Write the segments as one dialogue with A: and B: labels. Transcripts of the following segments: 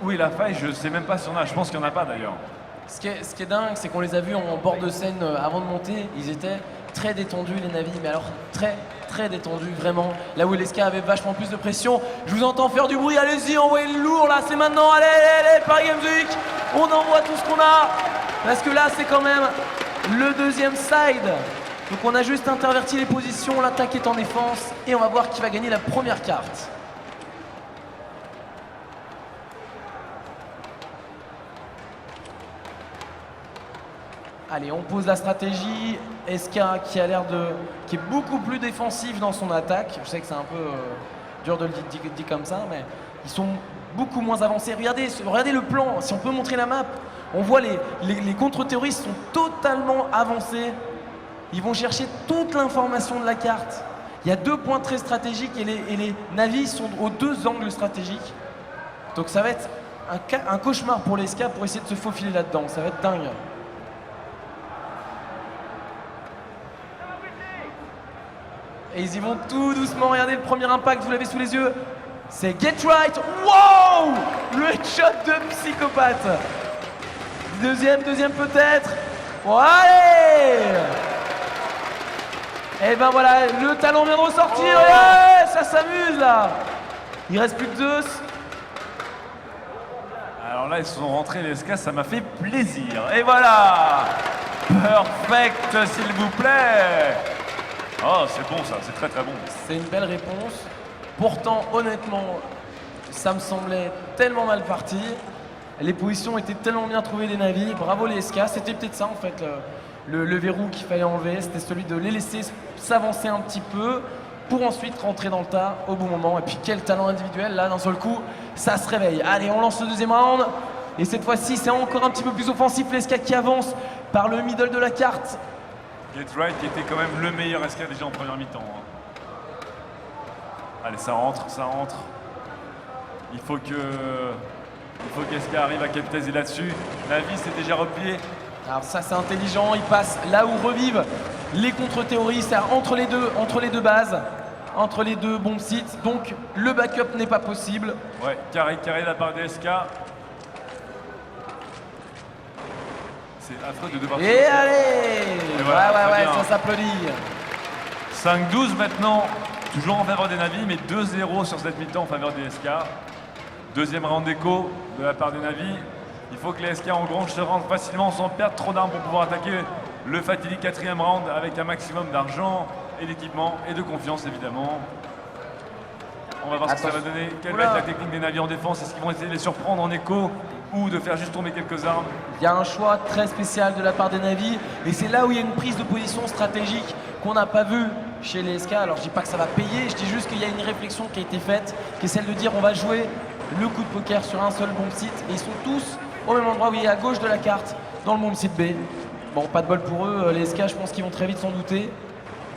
A: Où est la faille? Je sais même pas si on a. Je pense qu'il n'y en a pas d'ailleurs.
B: Ce qui est dingue, c'est qu'on les a vus en bord de scène avant de monter. Ils étaient très détendus, les Navi, mais alors très détendus, vraiment. Là où LSK avait vachement plus de pression. Je vous entends faire du bruit, allez-y, envoyez le lourd, là, c'est maintenant. Allez, Paris Games Week, on envoie tout ce qu'on a. Parce que là, c'est quand même le deuxième side. Donc on a juste interverti les positions, l'attaque est en défense, et on va voir qui va gagner la première carte. Allez, on pose la stratégie. SK qui a l'air qui est beaucoup plus défensif dans son attaque. Je sais que c'est un peu dur de le dire comme ça, mais ils sont beaucoup moins avancés. Regardez le plan, si on peut montrer la map, on voit les contre-terroristes sont totalement avancés. Ils vont chercher toute l'information de la carte. Il y a 2 points très stratégiques et les Navis sont aux 2 angles stratégiques. Donc ça va être un cauchemar pour les SK pour essayer de se faufiler là-dedans. Ça va être dingue. Et ils y vont tout doucement. Regardez le premier impact, vous l'avez sous les yeux. C'est Get Right. Wow! Le headshot de psychopathe. Deuxième peut-être. Bon, allez! Et ben voilà, le talon vient de ressortir. Ouais, ça s'amuse là. Il reste plus que 2.
A: Alors là, ils sont rentrés, les SK, ça m'a fait plaisir. Et voilà! Perfect, s'il vous plaît! Oh, c'est bon ça, c'est très bon.
B: C'est une belle réponse. Pourtant, honnêtement, ça me semblait tellement mal parti. Les positions étaient tellement bien trouvées des Navis. Bravo les SK. C'était peut-être ça en fait, le verrou qu'il fallait enlever. C'était celui de les laisser s'avancer un petit peu pour ensuite rentrer dans le tas au bon moment. Et puis quel talent individuel, là d'un seul coup, ça se réveille. Allez, on lance le deuxième round. Et cette fois-ci, c'est encore un petit peu plus offensif. Les SK qui avance par le middle de la carte.
A: Get Right qui était quand même le meilleur SK déjà en première mi-temps. Hein. Allez, ça rentre. Il faut que SK arrive à capitaliser là-dessus. Navi s'est déjà replié.
B: Alors ça c'est intelligent, il passe là où revivent les contre-terroristes, entre les deux bases, entre les 2 bombes sites. Donc le backup n'est pas possible.
A: Ouais, carré de la part des SK. C'est affreux de devoir...
B: Et allez!
A: Et voilà,
B: ouais, ça s'applaudit.
A: 5-12 maintenant, toujours en faveur des Navis, mais 2-0 sur cette mi-temps en faveur des SK. Deuxième round d'écho de la part des Navis. Il faut que les SK en grange se rendent facilement sans perdre trop d'armes pour pouvoir attaquer le fatidique 4e round avec un maximum d'argent et d'équipement et de confiance évidemment. On va voir ce que ça va donner. Quelle va être la technique des Navis en défense? Est-ce qu'ils vont essayer de les surprendre en écho ou de faire juste tomber quelques armes?
B: Il y a un choix très spécial de la part des Navis et c'est là où il y a une prise de position stratégique qu'on n'a pas vue chez les SK. Alors je dis pas que ça va payer, je dis juste qu'il y a une réflexion qui a été faite, qui est celle de dire on va jouer le coup de poker sur un seul bomb site et ils sont tous au même endroit, oui, à gauche de la carte, dans le bomb site B. Bon, pas de bol pour eux, les SK je pense qu'ils vont très vite s'en douter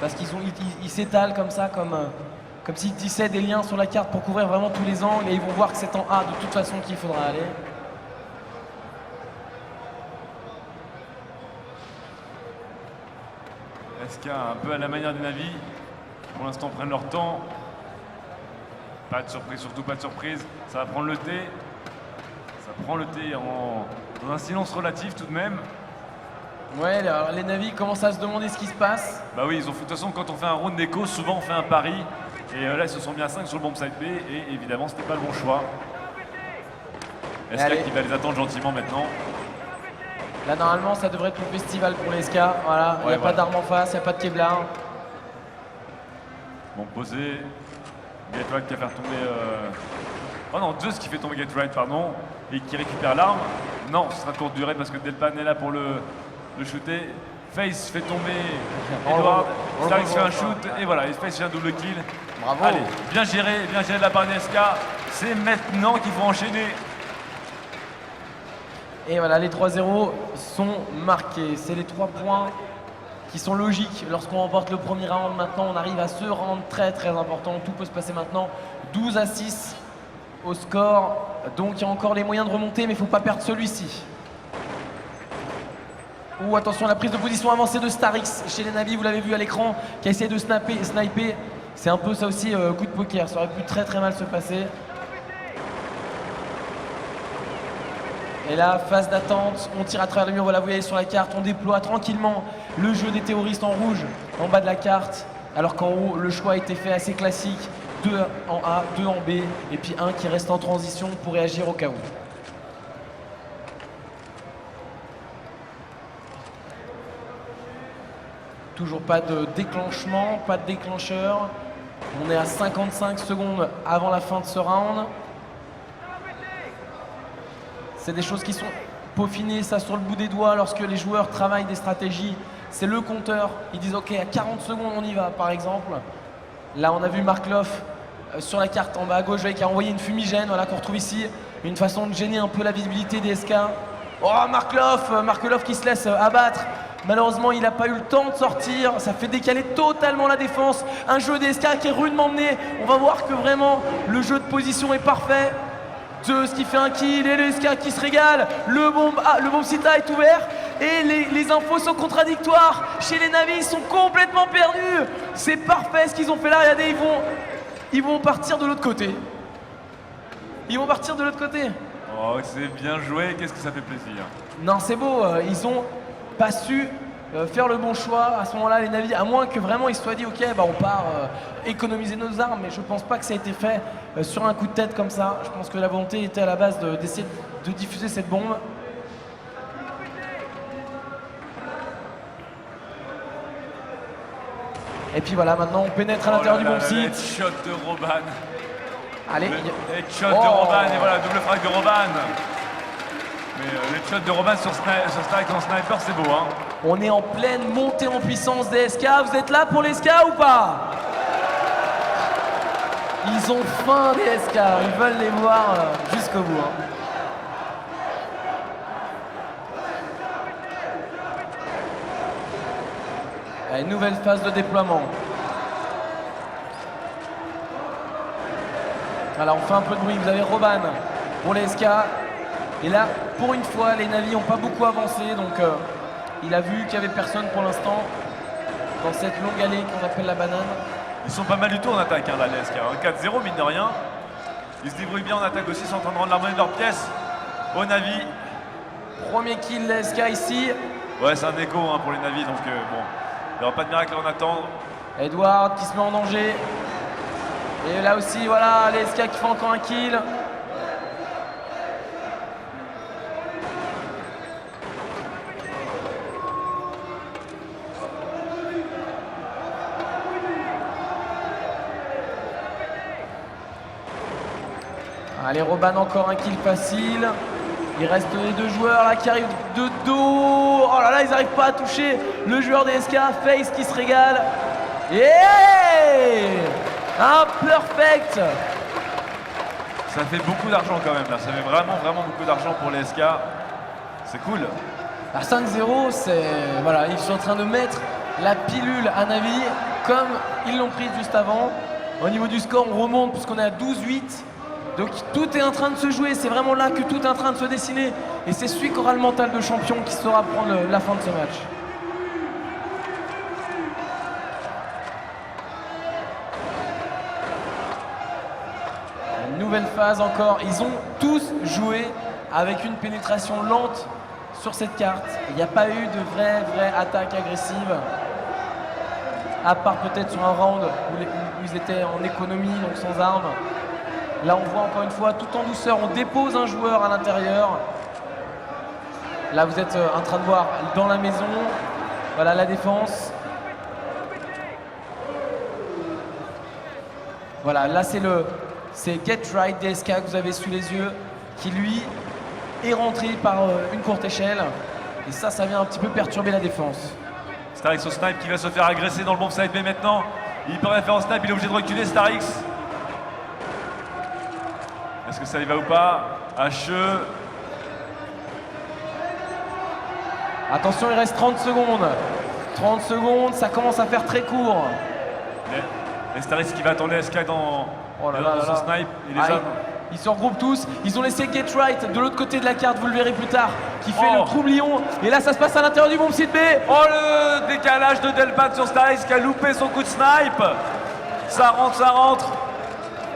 B: parce qu'ils s'étalent comme ça, comme s'ils tissaient des liens sur la carte pour couvrir vraiment tous les angles et ils vont voir que c'est en A de toute façon qu'il faudra aller.
A: SK un peu à la manière des Navis, pour l'instant prennent leur temps. Pas de surprise, surtout pas de surprise. Ça va prendre le thé. Ça prend le thé dans un silence relatif tout de même.
B: Ouais, alors les Navis commencent à se demander ce qui se passe.
A: Bah oui, de toute façon quand on fait un round d'écho, souvent on fait un pari. Et là ils se sont mis à 5 sur le bomb side B et évidemment c'était pas le bon choix. SK qui va les attendre gentiment maintenant.
B: Là normalement ça devrait être le festival pour les SK. Voilà, il n'y a pas d'armes en face, il n'y a pas de Kevlar.
A: Bon posé. Get Right qui va faire tomber... Oh non, Zeus qui fait tomber Get Right, pardon. Et qui récupère l'arme. Non, ce sera de courte durée parce que Delpan est là pour le shooter. Face fait tomber Edward. Starix fait un shoot et voilà, Face fait un double kill.
B: Bravo.
A: Allez, bien géré de la part des SK. C'est maintenant qu'il faut enchaîner.
B: Et voilà, les 3-0 sont marqués. C'est les 3 points qui sont logiques lorsqu'on remporte le premier round. Maintenant, on arrive à ce round très important. Tout peut se passer maintenant. 12-6 au score. Donc, il y a encore les moyens de remonter, mais il ne faut pas perdre celui-ci. Ouh, attention à la prise de position avancée de Starix chez les Navis, vous l'avez vu à l'écran, qui a essayé de sniper. C'est un peu ça aussi, coup de poker, ça aurait pu très mal se passer. Et là, phase d'attente, on tire à travers le mur, voilà, vous voyez sur la carte, on déploie tranquillement le jeu des terroristes en rouge en bas de la carte, alors qu'en haut, le choix a été fait assez classique, 2 en A, 2 en B, et puis un qui reste en transition pour réagir au cas où. Toujours pas de déclenchement, pas de déclencheur. On est à 55 secondes avant la fin de ce round. C'est des choses qui sont peaufinées, ça sur le bout des doigts lorsque les joueurs travaillent des stratégies. C'est le compteur. Ils disent ok, à 40 secondes on y va par exemple. Là on a vu Mark Love sur la carte en bas à gauche qui a envoyé une fumigène, voilà, qu'on retrouve ici. Une façon de gêner un peu la visibilité des SK. Oh Mark Love qui se laisse abattre. Malheureusement, il n'a pas eu le temps de sortir. Ça fait décaler totalement la défense. Un jeu des SK qui est rudement mené. On va voir que vraiment, le jeu de position est parfait. Zeus qui fait un kill et les SK qui se régale. Le bomb Sita est ouvert. Et les infos sont contradictoires. Chez les Navis, ils sont complètement perdus. C'est parfait ce qu'ils ont fait là. Regardez, ils vont partir de l'autre côté. Ils vont partir de l'autre côté.
A: Oh, c'est bien joué. Qu'est-ce que ça fait plaisir.
B: Non, c'est beau. Ils ont pas su faire le bon choix à ce moment-là, les Navis, à moins que vraiment ils se soient dit ok, bah, on part économiser nos armes, mais je pense pas que ça a été fait sur un coup de tête comme ça. Je pense que la volonté était à la base d'essayer de diffuser cette bombe. Et puis voilà, maintenant on pénètre à l'intérieur du bomb site.
A: Le headshot de Roban.
B: Allez,
A: le headshot de Roban, et voilà, double frag de Roban. Mais les shots de Roban sur Strike en sniper, c'est beau, hein.
B: On est en pleine montée en puissance des SK. Vous êtes là pour les SK ou pas? Ils ont faim des SK. Ils veulent les voir jusqu'au bout. Hein. Allez, nouvelle phase de déploiement. Voilà, on fait un peu de bruit. Vous avez Roban pour les SK. Et là, pour une fois, les Navis n'ont pas beaucoup avancé, donc il a vu qu'il n'y avait personne pour l'instant dans cette longue allée qu'on appelle la banane.
A: Ils sont pas mal du tout en attaque, hein, là, les SK. 4-0, mine de rien. Ils se débrouillent bien en attaque aussi, ils sont en train de rendre la monnaie de leur pièce aux Navis.
B: Premier kill, les SK ici.
A: Ouais, c'est un écho hein, pour les Navis, donc bon, il n'y aura pas de miracle à en attendre.
B: Edward qui se met en danger. Et là aussi, voilà, les SK qui font encore un kill. Allez, Roban, encore un kill facile. Il reste les deux joueurs là qui arrivent de dos. Oh là là, ils n'arrivent pas à toucher le joueur des SK. Face qui se régale. Yeah, un perfect.
A: Ça fait beaucoup d'argent quand même là. Ça fait vraiment beaucoup d'argent pour les SK. C'est cool.
B: À 5-0, voilà, ils sont en train de mettre la pilule à Navi comme ils l'ont prise juste avant. Au niveau du score, on remonte puisqu'on est à 12-8. Donc tout est en train de se jouer, c'est vraiment là que tout est en train de se dessiner. Et c'est celui qui aura le mental de champion qui saura prendre la fin de ce match. Une nouvelle phase encore. Ils ont tous joué avec une pénétration lente sur cette carte. Il n'y a pas eu de vraie attaque agressive. À part peut-être sur un round où ils étaient en économie, donc sans armes. Là, on voit encore une fois, tout en douceur, on dépose un joueur à l'intérieur. Là, vous êtes en train de voir dans la maison. Voilà la défense. Voilà, là, c'est Get Right DSK que vous avez sous les yeux, qui lui est rentré par une courte échelle. Et ça vient un petit peu perturber la défense.
A: Starix au snipe qui va se faire agresser dans le bomb side B maintenant. Il peut rien faire en snipe, il est obligé de reculer, Starix. Est-ce que ça y va ou pas? HE.
B: Attention, il reste 30 secondes. 30 secondes, ça commence à faire très court.
A: Et Starix qui va attendre les SK dans son snipe.
B: Ils se regroupent tous. Ils ont laissé Get Right de l'autre côté de la carte, vous le verrez plus tard, qui fait le troublion. Et là, ça se passe à l'intérieur du bomb site B.
A: Oh, le décalage de Delpan sur Starix qui a loupé son coup de snipe. Ça rentre.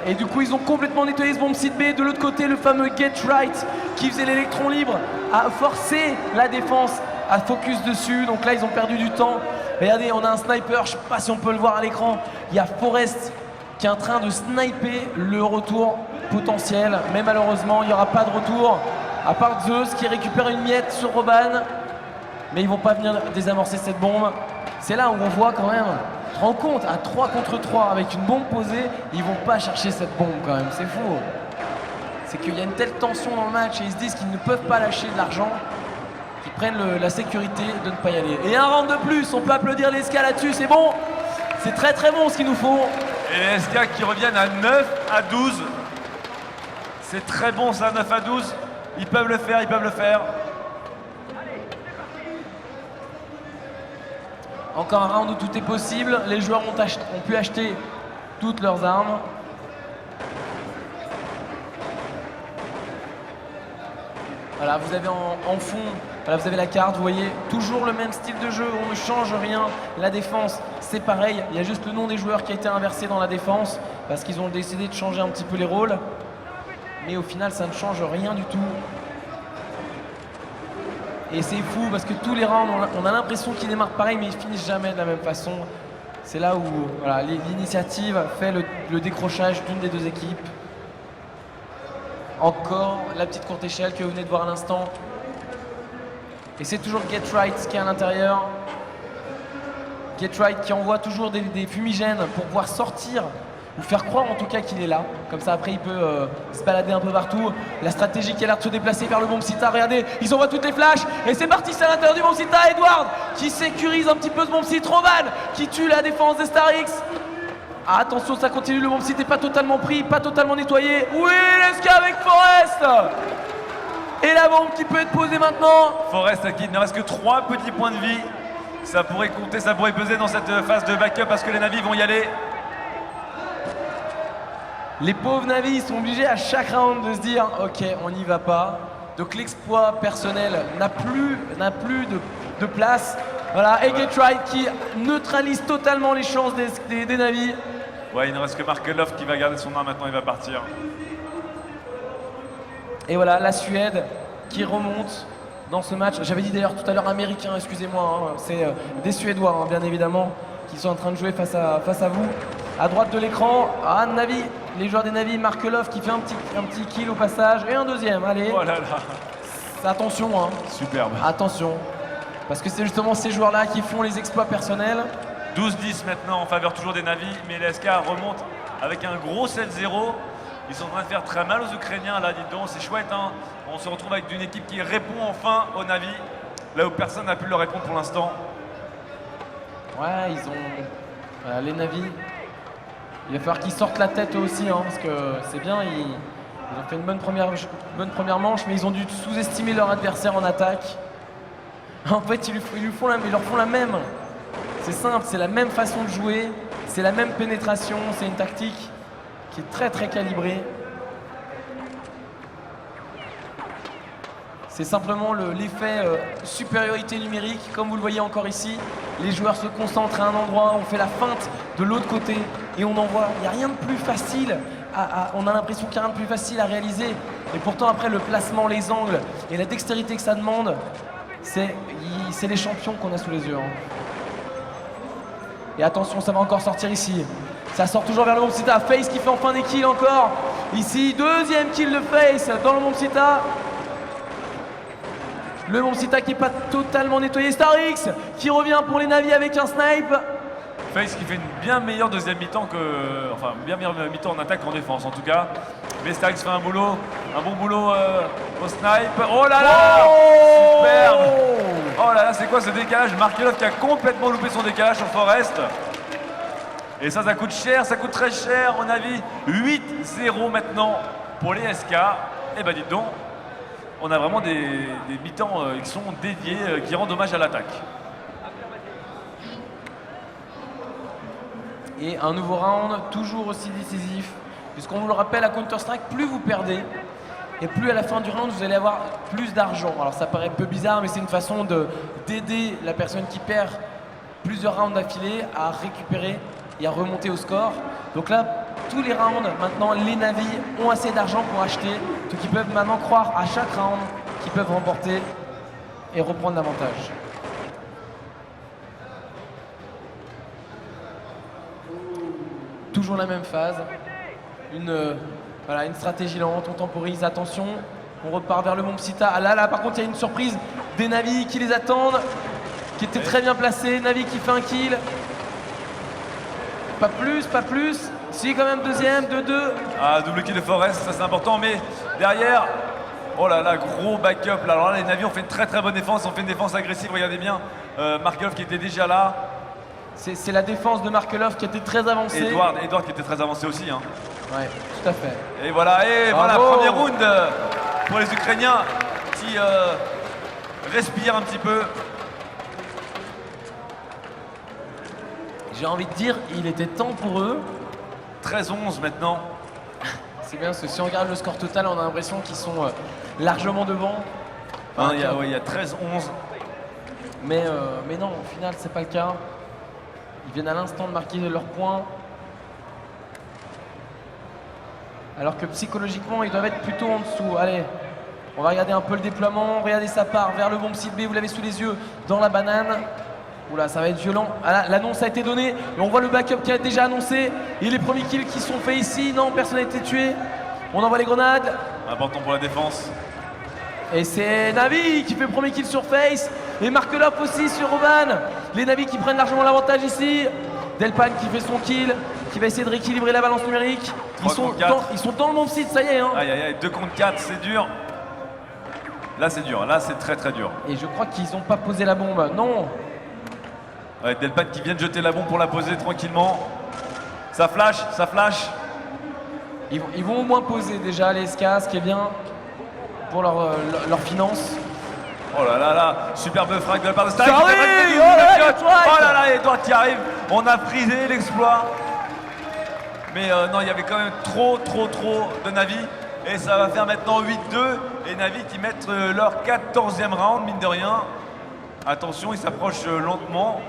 B: Et du coup, ils ont complètement nettoyé ce bomb site B. De l'autre côté, le fameux Get Right qui faisait l'électron libre a forcé la défense à focus dessus. Donc là, ils ont perdu du temps. Regardez, on a un sniper, je ne sais pas si on peut le voir à l'écran. Il y a Forest qui est en train de sniper le retour potentiel. Mais malheureusement, il n'y aura pas de retour. À part Zeus qui récupère une miette sur Roban. Mais ils ne vont pas venir désamorcer cette bombe. C'est là où on voit quand même, tu te rends compte, à 3 contre 3 avec une bombe posée, ils vont pas chercher cette bombe quand même, c'est fou. C'est qu'il y a une telle tension dans le match et ils se disent qu'ils ne peuvent pas lâcher de l'argent, qu'ils prennent la sécurité de ne pas y aller. Et un round de plus, on peut applaudir les SK là-dessus, c'est bon. C'est très très bon ce qu'il nous faut.
A: Et les SK qui reviennent à 9 à 12. C'est très bon ça, 9 à 12. Ils peuvent le faire, ils peuvent le faire.
B: Encore un round où tout est possible. Les joueurs ont pu acheter toutes leurs armes. Voilà, vous avez en fond, voilà, vous avez la carte, vous voyez, toujours le même style de jeu, on ne change rien. La défense, c'est pareil, il y a juste le nom des joueurs qui a été inversé dans la défense parce qu'ils ont décidé de changer un petit peu les rôles. Mais au final, ça ne change rien du tout. Et c'est fou parce que tous les rounds, on a l'impression qu'ils démarrent pareil, mais ils finissent jamais de la même façon. C'est là où voilà, l'initiative fait le décrochage d'une des deux équipes. Encore la petite courte échelle que vous venez de voir à l'instant. Et c'est toujours Get Right qui est à l'intérieur. Get Right qui envoie toujours des fumigènes pour pouvoir sortir ou faire croire en tout cas qu'il est là. Comme ça après il peut se balader un peu partout. La stratégie qui a l'air de se déplacer vers le bomb sita. Regardez, ils envoient toutes les flashs et c'est parti, c'est à l'intérieur du bomb sita. Edward qui sécurise un petit peu ce bomb site. Roban qui tue la défense des Starix. Ah, attention, ça continue, le bomb site n'est pas totalement pris, pas totalement nettoyé. Oui, l'SK avec Forest. Et la bombe qui peut être posée maintenant.
A: Forest qui il ne reste que 3 petits points de vie. Ça pourrait compter, ça pourrait peser dans cette phase de backup parce que les Navis vont y aller.
B: Les pauvres Navis sont obligés à chaque round de se dire ok, on n'y va pas. Donc l'exploit personnel n'a plus de place. Voilà, et Get Right qui neutralise totalement les chances des Navis.
A: Ouais, il ne reste que Markelov qui va garder son arme maintenant, il va partir.
B: Et voilà, la Suède qui remonte dans ce match. J'avais dit d'ailleurs tout à l'heure américain, excusez-moi, hein, c'est des Suédois hein, bien évidemment, qui sont en train de jouer face à vous. À droite de l'écran, Navi, les joueurs des Navi, Markelov qui fait un petit kill au passage et un deuxième, allez.
A: Oh là là.
B: Attention, hein.
A: Superbe.
B: Attention, parce que c'est justement ces joueurs-là qui font les exploits personnels.
A: 12-10 maintenant en faveur toujours des Navis, mais les SK remontent avec un gros 7-0. Ils sont en train de faire très mal aux Ukrainiens là, dites donc, c'est chouette hein. On se retrouve avec une équipe qui répond enfin aux Navis, là où personne n'a pu leur répondre pour l'instant.
B: Ouais, ils ont... Voilà, les Navis, il va falloir qu'ils sortent la tête eux aussi, hein, parce que c'est bien, ils ont fait une bonne première manche, mais ils ont dû sous-estimer leur adversaire en attaque. En fait, ils leur font la même. C'est simple, c'est la même façon de jouer, c'est la même pénétration, c'est une tactique qui est très très calibrée. C'est simplement l'effet supériorité numérique, comme vous le voyez encore ici. Les joueurs se concentrent à un endroit, on fait la feinte de l'autre côté et on envoie. Il n'y a rien de plus facile, on a l'impression qu'il n'y a rien de plus facile à réaliser. Et pourtant après le placement, les angles et la dextérité que ça demande, c'est les champions qu'on a sous les yeux. Hein. Et attention, ça va encore sortir ici. Ça sort toujours vers le bomb sita. Face qui fait enfin des kills encore. Ici, deuxième kill de Face dans le bomb sita. Le bomb sita qui n'est pas totalement nettoyé. Starix qui revient pour les Navis avec un snipe.
A: Face qui fait une bien meilleure deuxième mi-temps que... Enfin, bien meilleure mi-temps en attaque qu'en défense en tout cas. Mais Starix fait un bon boulot au snipe. Oh là là, superbe. Oh là là, c'est quoi ce décalage? Markelov qui a complètement loupé son décalage sur Forest. Et ça coûte cher, ça coûte très cher. On a vu 8-0 maintenant pour les SK. Et ben dites donc, on a vraiment des mi-temps qui sont dédiés, qui rendent hommage à l'attaque.
B: Et un nouveau round, toujours aussi décisif. Puisqu'on vous le rappelle, à Counter-Strike, plus vous perdez, et plus à la fin du round, vous allez avoir plus d'argent. Alors ça paraît un peu bizarre, mais c'est une façon d'aider la personne qui perd plusieurs rounds d'affilée à récupérer et à remonter au score. Donc là, tous les rounds, maintenant les Na'Vi ont assez d'argent pour acheter, donc ils peuvent maintenant croire à chaque round qu'ils peuvent remporter et reprendre l'avantage. Toujours la même phase, voilà, une stratégie lente, on temporise, attention, on repart vers le Mont Psita. Ah là, par contre il y a une surprise des Na'Vi qui les attendent, qui étaient très bien placés, Na'Vi qui fait un kill. Pas plus, si quand même deuxième, 2-2.
A: Ah, double kill de Forest, ça c'est important, mais derrière, oh là là, gros backup là. Alors là, les Na'Vi ont fait une très bonne défense, ont fait une défense agressive, regardez bien. Markelov qui était déjà là.
B: C'est la défense de Markelov qui était très avancée.
A: Edward qui était très avancé aussi. Hein.
B: Ouais, tout à fait.
A: Et voilà, premier round pour les Ukrainiens qui respirent un petit peu.
B: J'ai envie de dire, il était temps pour eux.
A: 13-11 maintenant.
B: C'est bien parce que si on regarde le score total, on a l'impression qu'ils sont largement devant.
A: Enfin, il y a 13-11.
B: Mais non, au final, c'est pas le cas. Ils viennent à l'instant de marquer leurs points. Alors que psychologiquement, ils doivent être plutôt en dessous. Allez, on va regarder un peu le déploiement. Regardez, ça part vers le bomb site B. Vous l'avez sous les yeux dans la banane. Oula, ça va être violent. Ah, l'annonce a été donnée. Et on voit le backup qui a été déjà annoncé. Et les premiers kills qui sont faits ici. Non, personne n'a été tué. On envoie les grenades.
A: Important pour la défense.
B: Et c'est Na'Vi qui fait le premier kill sur Face. Et Markelov aussi sur Roban. Les Na'Vi qui prennent largement l'avantage ici. Delpan qui fait son kill, qui va essayer de rééquilibrer la balance numérique. Ils sont dans le bon site, ça y est. Hein.
A: Aïe, 2 contre 4, c'est dur. Là, c'est dur. Là, c'est très dur.
B: Et je crois qu'ils n'ont pas posé la bombe. Non.
A: Ouais, Delpan qui vient de jeter la bombe pour la poser tranquillement. Ça flash.
B: Ils vont au moins poser déjà les SK, ce qui est bien pour leur finance.
A: Oh là, superbe frag de la part de Stark.
B: Oh
A: là là, Edward qui arrive. On a frisé l'exploit. Mais non, il y avait quand même trop de Na'Vi. Et ça va faire maintenant 8-2. Et Na'Vi qui mettent leur 14e round, mine de rien. Attention, ils s'approchent lentement,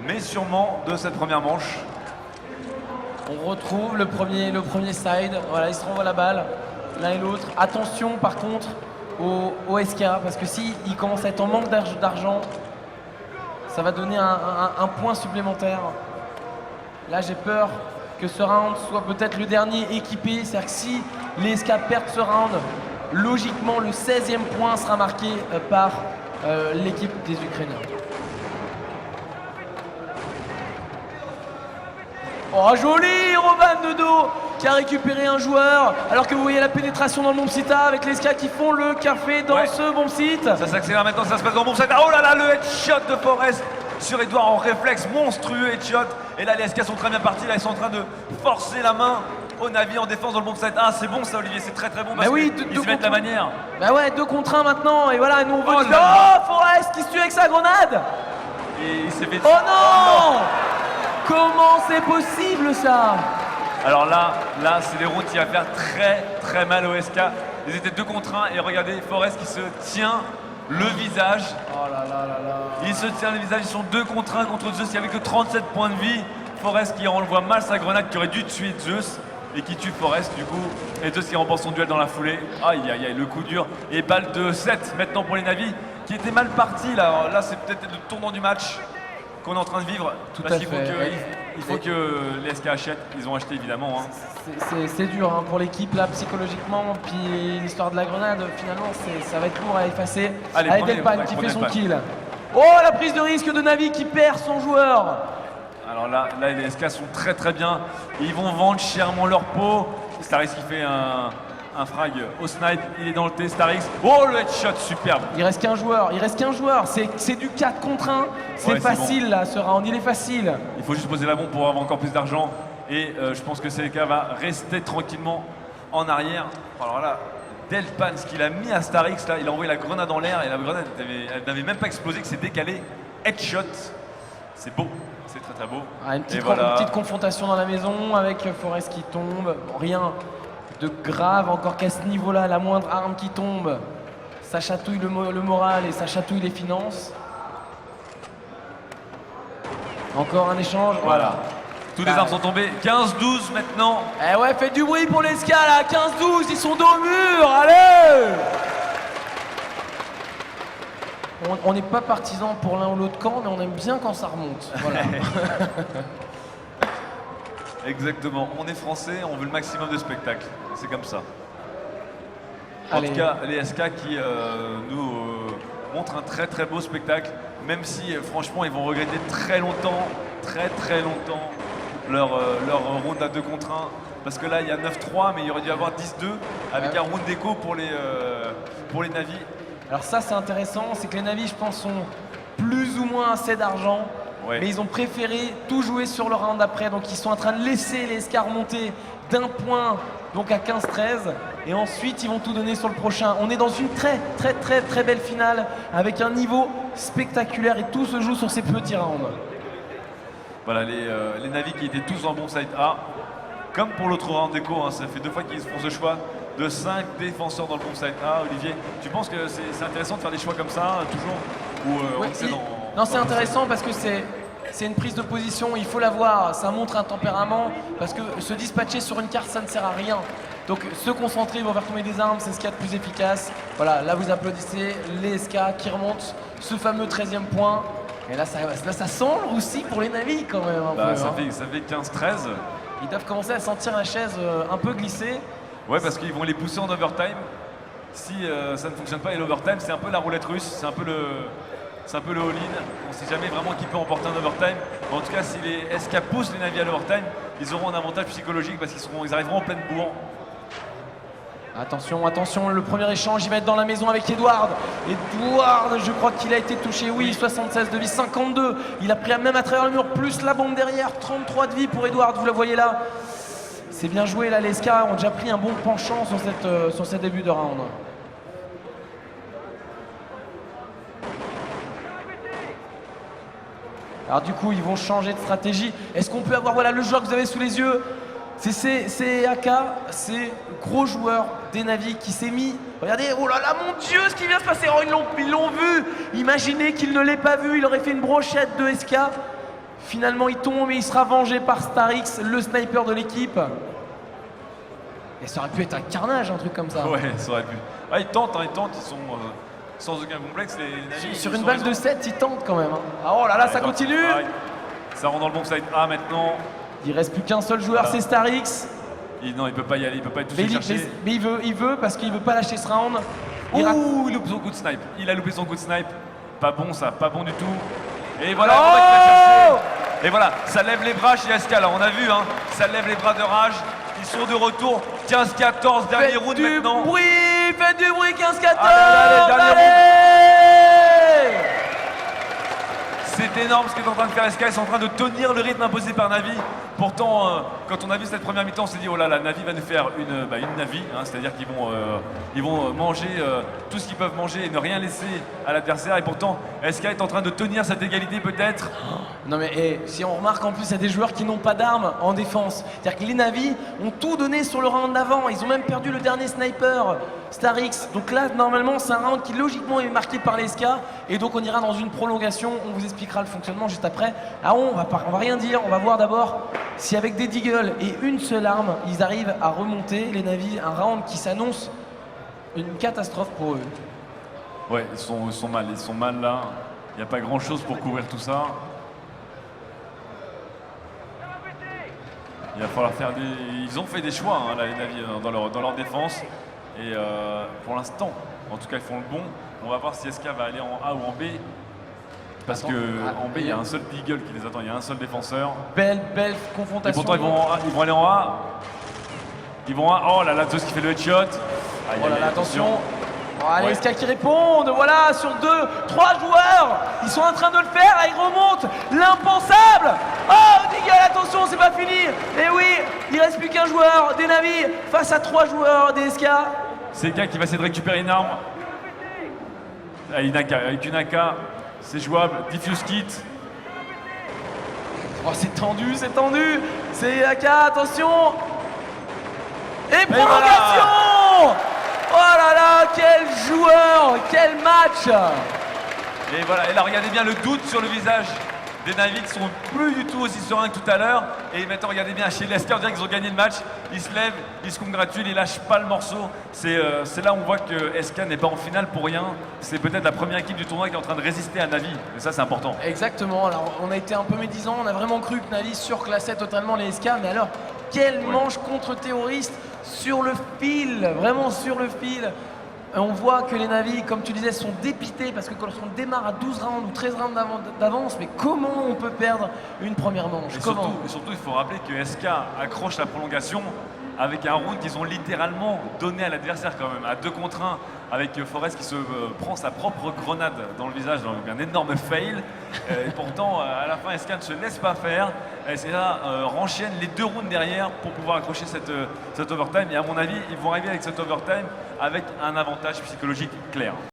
A: mais sûrement de cette première manche.
B: On retrouve le premier side. Voilà, ils se renvoient la balle, l'un et l'autre. Attention par contre au SK, parce que s'ils commencent à être en manque d'argent, ça va donner un point supplémentaire. Là, j'ai peur que ce round soit peut-être le dernier équipé. C'est-à-dire que si les SK perdent ce round, logiquement, le 16e point sera marqué par l'équipe des Ukrainiens. Oh, joli Roban de dos qui a récupéré un joueur, alors que vous voyez la pénétration dans le bomb site avec les SK qui font le café dans ce bomb site.
A: Ça s'accélère maintenant, ça se passe dans le bomb site. Oh là là, le headshot de Forest sur Edward en réflexe, monstrueux headshot. Et là, les SK sont très bien partis, là ils sont en train de forcer la main au Na'Vi en défense dans le bomb site. Ah, c'est bon ça, Olivier, c'est très bon parce qu'ils se mettent la manière.
B: Bah ouais, 2 contre 1 maintenant, et voilà, nous on veut Forest qui se tue avec sa grenade.
A: Et il s'est fait...
B: Oh non, comment c'est possible ça?
A: Alors là c'est des rounds qui va faire très mal au SK. Ils étaient 2 contre 1 et regardez Forest qui se tient le visage.
B: Oh là.
A: Il se tient le visage, ils sont 2 contre 1 contre Zeus, il n'y avait que 37 points de vie. Forest qui envoie mal sa grenade qui aurait dû tuer Zeus et qui tue Forest du coup. Et Zeus qui remporte son duel dans la foulée. Aïe, le coup dur. Et balle de 7 maintenant pour les Na'Vi qui étaient mal partis là. Alors là c'est peut-être le tournant du match qu'on est en train de vivre. Il faut que les SK achètent, ils ont acheté évidemment. Hein.
B: C'est dur hein, pour l'équipe là psychologiquement, puis l'histoire de la grenade finalement ça va être lourd à effacer. Allez Delpan qui fait son kill. Oh la prise de risque de Na'Vi qui perd son joueur.
A: Alors là les SK sont très bien, ils vont vendre chèrement leur peau. Starix qui fait un frag au snipe, il est dans le T, Starix. Oh le headshot superbe.
B: Il reste qu'un joueur, c'est du 4 contre 1, c'est facile bon. Là ce round, il est facile.
A: Il faut juste poser la bombe pour avoir encore plus d'argent et je pense que CLK va rester tranquillement en arrière. Alors là, Delpan, ce qu'il a mis à Starix, là, il a envoyé la grenade en l'air et la grenade elle n'avait même pas explosé, que c'est décalé. Headshot, c'est beau, c'est très beau.
B: Ah, une petite confrontation dans la maison avec Forest qui tombe, rien de grave, encore qu'à ce niveau-là, la moindre arme qui tombe, ça chatouille le moral et ça chatouille les finances. Encore un échange, voilà.
A: Tous les armes sont tombées. 15-12 maintenant.
B: Eh ouais, faites du bruit pour les SK là, 15-12, ils sont dos au mur, allez. On n'est pas partisans pour l'un ou l'autre camp, mais on aime bien quand ça remonte. Voilà.
A: Exactement. On est français, on veut le maximum de spectacle. C'est comme ça. En
B: Allez.
A: tout cas, les SK qui nous montrent un très très beau spectacle, même si franchement ils vont regretter très longtemps leur round à 2 contre 1. Parce que là il y a 9-3, mais il aurait dû y avoir 10-2 avec un round d'écho pour les Navis.
B: Alors ça c'est intéressant, c'est que les Navis je pense sont plus ou moins assez d'argent,
A: Ouais.
B: mais ils ont préféré tout jouer sur le round d'après, donc ils sont en train de laisser les SK remonter d'un point donc à 15-13 et ensuite ils vont tout donner sur le prochain. On est dans une très belle finale avec un niveau spectaculaire et tout se joue sur ces petits rounds.
A: Voilà, les Navis qui étaient tous en bon side A. Comme pour l'autre round d'écho, hein, ça fait 2 fois qu'ils font ce choix de 5 défenseurs dans le bon side A. Olivier, tu penses que c'est intéressant de faire des choix comme ça, toujours ou
B: Ouais,
A: on sait dans...
B: non, c'est intéressant parce que c'est une prise de position, il faut la voir, ça montre un tempérament, parce que se dispatcher sur une carte, ça ne sert à rien. Donc se concentrer, ils vont faire tomber des armes, c'est ce qu'il y a de plus efficace. Voilà, là vous applaudissez les SK qui remontent ce fameux 13e point. Et là ça sent aussi pour les Navis quand même un peu.
A: ça
B: Hein.
A: fait 15-13.
B: Ils doivent commencer à sentir la chaise un peu glisser.
A: Ouais, parce qu'ils vont les pousser en overtime. Si ça ne fonctionne pas, et l'overtime, c'est un peu la roulette russe, c'est un peu le all-in. On ne sait jamais vraiment qui peut emporter un overtime. Mais en tout cas, si les SK poussent les Navis à l'overtime, ils auront un avantage psychologique parce qu'ils arriveront en pleine bourre.
B: Attention, attention, le premier échange, il va être dans la maison avec Edward. Edward, je crois qu'il a été touché, oui, 76 de vie, 52. Il a pris même à travers le mur, plus la bombe derrière, 33 de vie pour Edward, vous la voyez là. C'est bien joué là, les SK ont déjà pris un bon penchant sur ce début de round. Alors du coup, ils vont changer de stratégie. Est-ce qu'on peut avoir, voilà, le joueur que vous avez sous les yeux? C'est AK, c'est gros joueur des Navis qui s'est mis. Regardez, oh là là, mon Dieu, ce qui vient de se passer. Oh, ils l'ont vu. Imaginez qu'il ne l'ait pas vu. Il aurait fait une brochette de SK. Finalement, il tombe et il sera vengé par Starix, le sniper de l'équipe. Et ça aurait pu être un carnage, un truc comme ça.
A: Ouais, ça aurait pu. Ah, ils tentent, ils sont sans aucun complexe. Les Navis,
B: Sur une balle de 7, ils tentent quand même. Hein. Ah, oh là là, ça continue.
A: Ça rentre dans le bon side A maintenant.
B: Il reste plus qu'un seul joueur, c'est Starix.
A: Non, il peut pas y aller, il peut pas être tout seul chercher.
B: Mais il veut parce qu'il veut pas lâcher ce round.
A: Il loupe son coup de snipe. Il a loupé son coup de snipe. Pas bon ça, pas bon du tout. Et voilà,
B: Oh,
A: il va chercher. Et voilà, ça lève les bras chez SK là, on a vu, hein. Ça lève les bras de rage. Ils sont de retour. 15-14, dernier round maintenant.
B: Faites du bruit, 15-14.
A: Allez, dernier
B: Allez.
A: C'est énorme ce qu'est en train de faire SK, ils sont en train de tenir le rythme imposé par Navi. Pourtant, quand on a vu cette première mi-temps, on s'est dit oh là là, Navi va nous faire une Navi, hein, c'est-à-dire qu'ils vont manger tout ce qu'ils peuvent manger et ne rien laisser à l'adversaire. Et pourtant, SK est en train de tenir cette égalité peut-être.
B: Non mais si on remarque en plus, il y a des joueurs qui n'ont pas d'armes en défense. C'est-à-dire que les Navi ont tout donné sur le round d'avant. Ils ont même perdu le dernier sniper, Starix. Donc là, normalement, c'est un round qui logiquement est marqué par les SK. Et donc on ira dans une prolongation. On vous expliquera le fonctionnement juste après. Ah, on va rien dire. On va voir d'abord si avec des deagles et une seule arme, ils arrivent à remonter les Navi. Un round qui s'annonce une catastrophe pour eux.
A: Ouais, ils sont mal là. Il n'y a pas grand-chose pour couvrir tout ça. Il va falloir faire des... Ils ont fait des choix, hein, là, les Navis, dans leur défense. Et pour l'instant, en tout cas, ils font le bon. On va voir si SK va aller en A ou en B. Parce qu'en B, il y a un seul Deagle qui les attend. Il y a un seul défenseur.
B: Belle
A: Et
B: confrontation.
A: pourtant, ils vont aller en A. Ils vont en A. Oh là là, Zeus qui fait le headshot. Aïe,
B: Oh là
A: aïe,
B: là, attention. Oh, allez,
A: Ouais.
B: SK qui répondent, voilà, sur 2, 3 joueurs, ils sont en train de le faire, là, ils remontent, l'impensable. Oh, Deagle, attention, c'est pas fini. Et oui, il reste plus qu'un joueur, des Navis, face à 3 joueurs des SK.
A: C'est le gars qui va essayer de récupérer une arme. Avec une AK, c'est jouable. Diffuse kit.
B: Oh, c'est tendu, c'est AK, attention. Et prolongation. Oh là là, quel joueur, quel match.
A: Et voilà, et là regardez bien le doute sur le visage des Navis qui sont plus du tout aussi sereins que tout à l'heure. Et maintenant, regardez bien, chez l'SK, on dirait qu'ils ont gagné le match. Ils se lèvent, ils se congratulent, ils lâchent pas le morceau. C'est là où on voit que SK n'est pas en finale pour rien. C'est peut-être la première équipe du tournoi qui est en train de résister à Navi. Et ça, c'est important.
B: Exactement. Alors, on a été un peu médisant. On a vraiment cru que Navi surclassait totalement les SK. Mais alors, quel manche contre-terroriste sur le fil, vraiment sur le fil. On voit que les Navi, comme tu disais, sont dépités parce que quand on démarre à 12 rounds ou 13 rounds d'avance, mais comment on peut perdre une première manche?
A: Et surtout, il faut rappeler que SK accroche la prolongation avec un round qu'ils ont littéralement donné à l'adversaire quand même, à 2 contre 1, avec Forest qui se prend sa propre grenade dans le visage, donc un énorme fail. Et pourtant, à la fin, SK ne se laisse pas faire. Et c'est là, renchaîne les 2 rounds derrière pour pouvoir accrocher cette overtime. Et à mon avis, ils vont arriver avec cette overtime avec un avantage psychologique clair.